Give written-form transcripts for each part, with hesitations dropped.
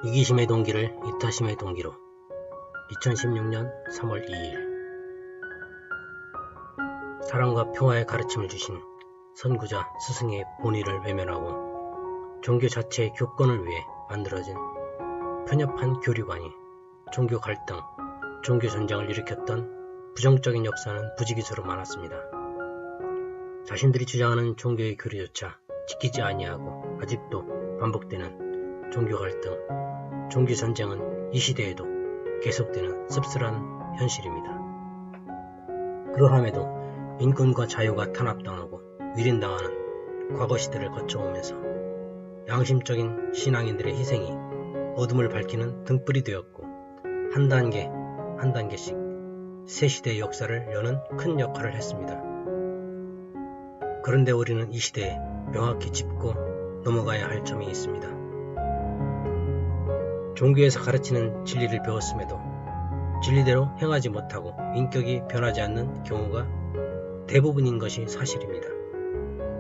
이기심의 동기를 이타심의 동기로 2016년 3월 2일 사랑과 평화의 가르침을 주신 선구자 스승의 본의를 외면하고 종교 자체의 교권을 위해 만들어진 편협한 교리관이 종교 갈등, 종교 전쟁을 일으켰던 부정적인 역사는 부지기수로 많았습니다. 자신들이 주장하는 종교의 교리조차 지키지 아니하고 아직도 반복되는 종교 갈등, 종교 전쟁은 이 시대에도 계속되는 씁쓸한 현실입니다. 그러함에도 인권과 자유가 탄압당하고 위린당하는 과거 시대를 거쳐오면서 양심적인 신앙인들의 희생이 어둠을 밝히는 등불이 되었고 한 단계 한 단계씩 새 시대의 역사를 여는 큰 역할을 했습니다. 그런데 우리는 이 시대에 명확히 짚고 넘어가야 할 점이 있습니다. 종교에서 가르치는 진리를 배웠음에도 진리대로 행하지 못하고 인격이 변하지 않는 경우가 대부분인 것이 사실입니다.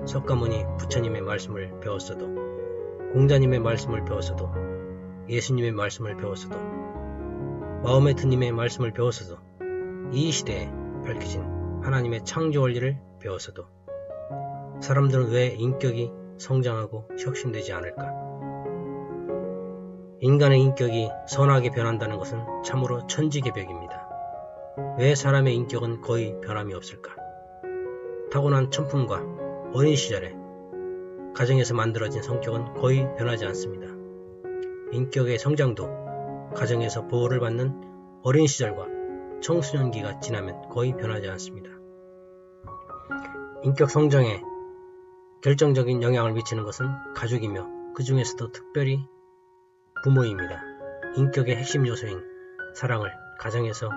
석가모니 부처님의 말씀을 배웠어도, 공자님의 말씀을 배웠어도, 예수님의 말씀을 배웠어도, 마호메트님의 말씀을 배웠어도, 이 시대에 밝혀진 하나님의 창조 원리를 배웠어도 사람들은 왜 인격이 성장하고 혁신되지 않을까? 인간의 인격이 선하게 변한다는 것은 참으로 천지개벽입니다. 왜 사람의 인격은 거의 변함이 없을까? 타고난 천품과 어린 시절에 가정에서 만들어진 성격은 거의 변하지 않습니다. 인격의 성장도 가정에서 보호를 받는 어린 시절과 청소년기가 지나면 거의 변하지 않습니다. 인격 성장에 결정적인 영향을 미치는 것은 가족이며 그 중에서도 특별히 부모입니다. 인격의 핵심 요소인 사랑을 가정에서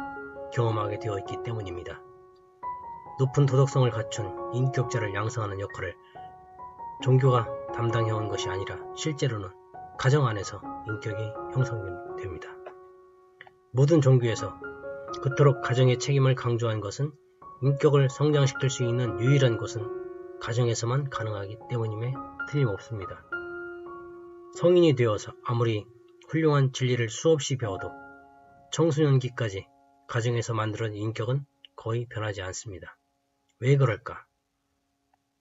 경험하게 되어 있기 때문입니다. 높은 도덕성을 갖춘 인격자를 양성하는 역할을 종교가 담당해온 것이 아니라 실제로는 가정 안에서 인격이 형성됩니다. 모든 종교에서 그토록 가정의 책임을 강조한 것은 인격을 성장시킬 수 있는 유일한 곳은 가정에서만 가능하기 때문임에 틀림없습니다. 성인이 되어서 아무리 훌륭한 진리를 수없이 배워도 청소년기까지 가정에서 만들어진 인격은 거의 변하지 않습니다. 왜 그럴까?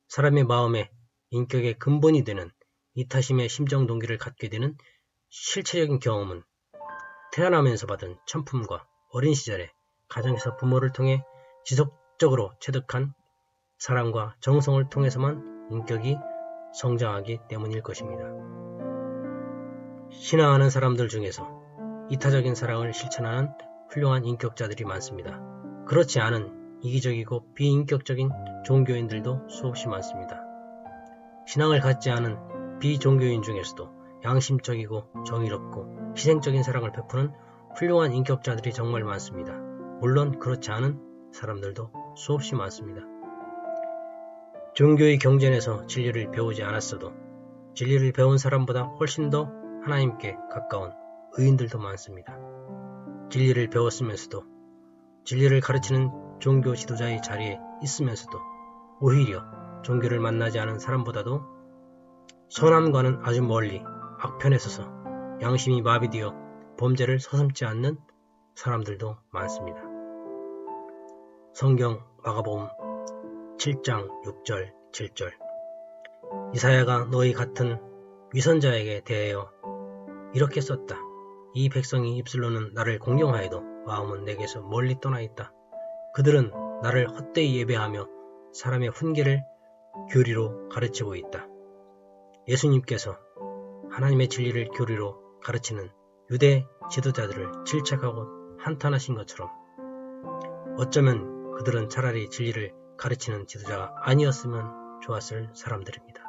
사람의 마음에 인격의 근본이 되는 이타심의 심정 동기를 갖게 되는 실체적인 경험은 태어나면서 받은 천품과 어린 시절에 가정에서 부모를 통해 지속적으로 체득한 사랑과 정성을 통해서만 인격이 성장하기 때문일 것입니다. 신앙하는 사람들 중에서 이타적인 사랑을 실천하는 훌륭한 인격자들이 많습니다. 그렇지 않은 이기적이고 비인격적인 종교인들도 수없이 많습니다. 신앙을 갖지 않은 비종교인 중에서도 양심적이고 정의롭고 희생적인 사랑을 베푸는 훌륭한 인격자들이 정말 많습니다. 물론 그렇지 않은 사람들도 수없이 많습니다. 종교의 경전에서 진리를 배우지 않았어도 진리를 배운 사람보다 훨씬 더 하나님께 가까운 의인들도 많습니다. 진리를 배웠으면서도 진리를 가르치는 종교 지도자의 자리에 있으면서도 오히려 종교를 만나지 않은 사람보다도 선함과는 아주 멀리 악편에 서서 양심이 마비되어 범죄를 서슴지 않는 사람들도 많습니다. 성경 마가복음 7장 6절 7절 이사야가 너희 같은 위선자에게 대하여 이렇게 썼다. 이 백성이 입술로는 나를 공경하여도 마음은 내게서 멀리 떠나 있다. 그들은 나를 헛되이 예배하며 사람의 훈계를 교리로 가르치고 있다. 예수님께서 하나님의 진리를 교리로 가르치는 유대 지도자들을 질책하고 한탄하신 것처럼 어쩌면 그들은 차라리 진리를 가르치는 지도자가 아니었으면 좋았을 사람들입니다.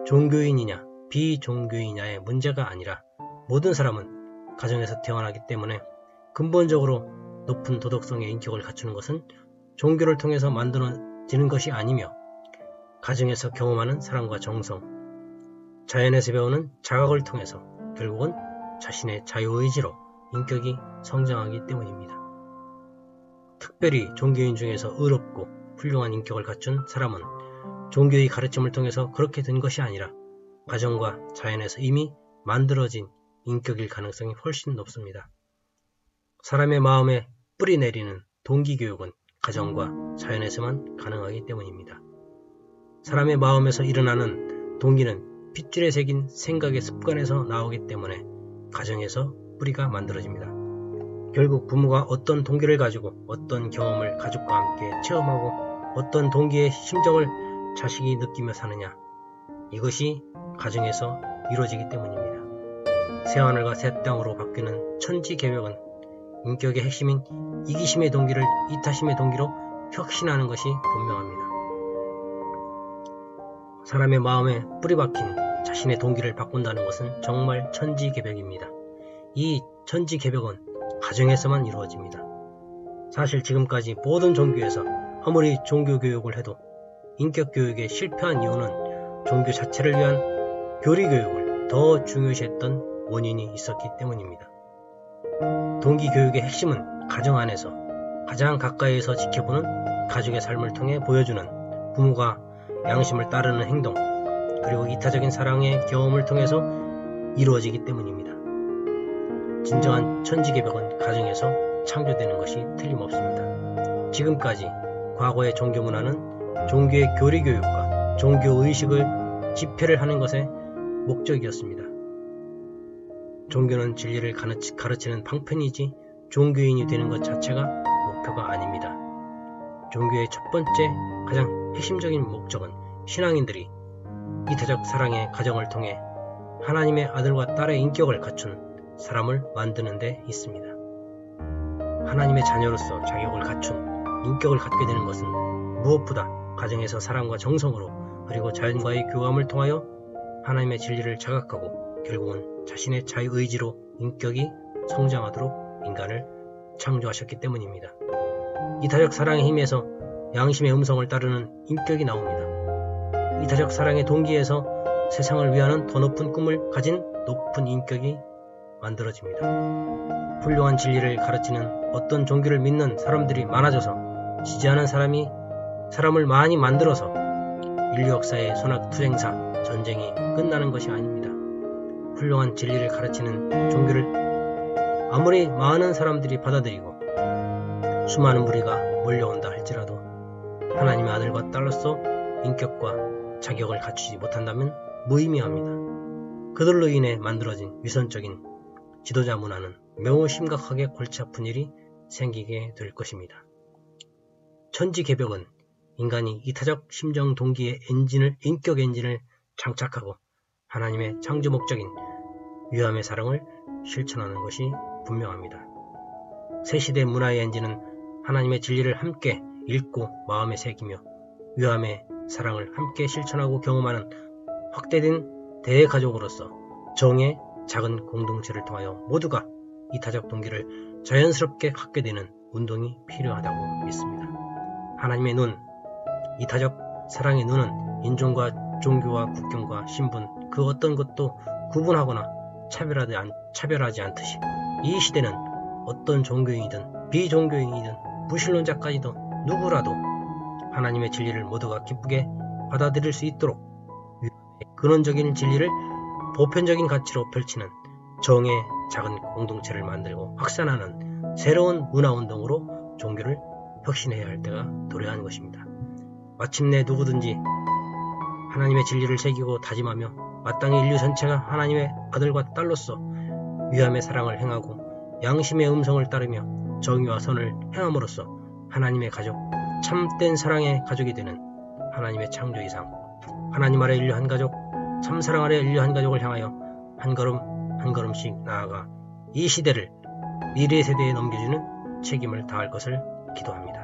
종교인이냐 비종교인이냐의 문제가 아니라 모든 사람은 가정에서 태어나기 때문에 근본적으로 높은 도덕성의 인격을 갖추는 것은 종교를 통해서 만들어지는 것이 아니며 가정에서 경험하는 사랑과 정성, 자연에서 배우는 자각을 통해서 결국은 자신의 자유의지로 인격이 성장하기 때문입니다. 특별히 종교인 중에서 의롭고 훌륭한 인격을 갖춘 사람은 종교의 가르침을 통해서 그렇게 된 것이 아니라 가정과 자연에서 이미 만들어진 인격일 가능성이 훨씬 높습니다. 사람의 마음에 뿌리 내리는 동기교육은 가정과 자연에서만 가능하기 때문입니다. 사람의 마음에서 일어나는 동기는 핏줄에 새긴 생각의 습관에서 나오기 때문에 가정에서 뿌리가 만들어집니다. 결국 부모가 어떤 동기를 가지고 어떤 경험을 가족과 함께 체험하고 어떤 동기의 심정을 자식이 느끼며 사느냐, 이것이 가정에서 이루어지기 때문입니다. 새하늘과 새 땅으로 바뀌는 천지개벽은 인격의 핵심인 이기심의 동기를 이타심의 동기로 혁신하는 것이 분명합니다. 사람의 마음에 뿌리 박힌 자신의 동기를 바꾼다는 것은 정말 천지개벽입니다. 이 천지개벽은 가정에서만 이루어집니다. 사실 지금까지 모든 종교에서 아무리 종교교육을 해도 인격교육에 실패한 이유는 종교 자체를 위한 교리교육을 더 중요시했던 원인이 있었기 때문입니다. 동기교육의 핵심은 가정 안에서 가장 가까이에서 지켜보는 가족의 삶을 통해 보여주는 부모가 양심을 따르는 행동, 그리고 이타적인 사랑의 경험을 통해서 이루어지기 때문입니다. 진정한 천지개벽은 가정에서 창조되는 것이 틀림없습니다. 지금까지 과거의 종교 문화는 종교의 교리교육과 종교의식을 집회를 하는 것에 목적이었습니다. 종교는 진리를 가르치는 방편이지 종교인이 되는 것 자체가 목표가 아닙니다. 종교의 첫 번째 가장 핵심적인 목적은 신앙인들이 이타적 사랑의 가정을 통해 하나님의 아들과 딸의 인격을 갖춘 사람을 만드는 데 있습니다. 하나님의 자녀로서 자격을 갖춘 인격을 갖게 되는 것은 무엇보다 가정에서 사랑과 정성으로 그리고 자연과의 교감을 통하여 하나님의 진리를 자각하고 결국은 자신의 자유의지로 인격이 성장하도록 인간을 창조하셨기 때문입니다. 이타적 사랑의 힘에서 양심의 음성을 따르는 인격이 나옵니다. 이타적 사랑의 동기에서 세상을 위하는 더 높은 꿈을 가진 높은 인격이 만들어집니다. 훌륭한 진리를 가르치는 어떤 종교를 믿는 사람들이 많아져서 지지하는 사람이 사람을 많이 만들어서 인류 역사의 선악투쟁사, 전쟁이 끝나는 것이 아닙니다. 훌륭한 진리를 가르치는 종교를 아무리 많은 사람들이 받아들이고 수많은 무리가 몰려온다 할지라도 하나님의 아들과 딸로서 인격과 자격을 갖추지 못한다면 무의미합니다. 그들로 인해 만들어진 위선적인 지도자 문화는 매우 심각하게 골치 아픈 일이 생기게 될 것입니다. 천지개벽은 인간이 이타적 심정 동기의 인격 엔진을 장착하고 하나님의 창조 목적인 위함의 사랑을 실천하는 것이 분명합니다. 새 시대 문화의 엔진은 하나님의 진리를 함께 읽고 마음에 새기며 위함의 사랑을 함께 실천하고 경험하는 확대된 대가족으로서 정의 작은 공동체를 통하여 모두가 이타적 동기를 자연스럽게 갖게 되는 운동이 필요하다고 믿습니다. 하나님의 눈, 이타적 사랑의 눈은 인종과 종교와 국경과 신분 그 어떤 것도 구분하거나 차별하지 않듯이 이 시대는 어떤 종교인이든 비종교인이든 무신론자까지도 누구라도 하나님의 진리를 모두가 기쁘게 받아들일 수 있도록 근원적인 진리를 보편적인 가치로 펼치는 정의 작은 공동체를 만들고 확산하는 새로운 문화운동으로 종교를 혁신해야 할 때가 도래한 것입니다. 마침내 누구든지 하나님의 진리를 새기고 다짐하며 마땅히 인류 전체가 하나님의 아들과 딸로서 위함의 사랑을 행하고 양심의 음성을 따르며 정의와 선을 행함으로써 하나님의 가족, 참된 사랑의 가족이 되는 하나님의 창조 이상, 하나님 아래 인류 한 가족, 참사랑 아래 인류 한 가족을 향하여 한 걸음 한 걸음씩 나아가 이 시대를 미래 세대에 넘겨주는 책임을 다할 것을 기도합니다.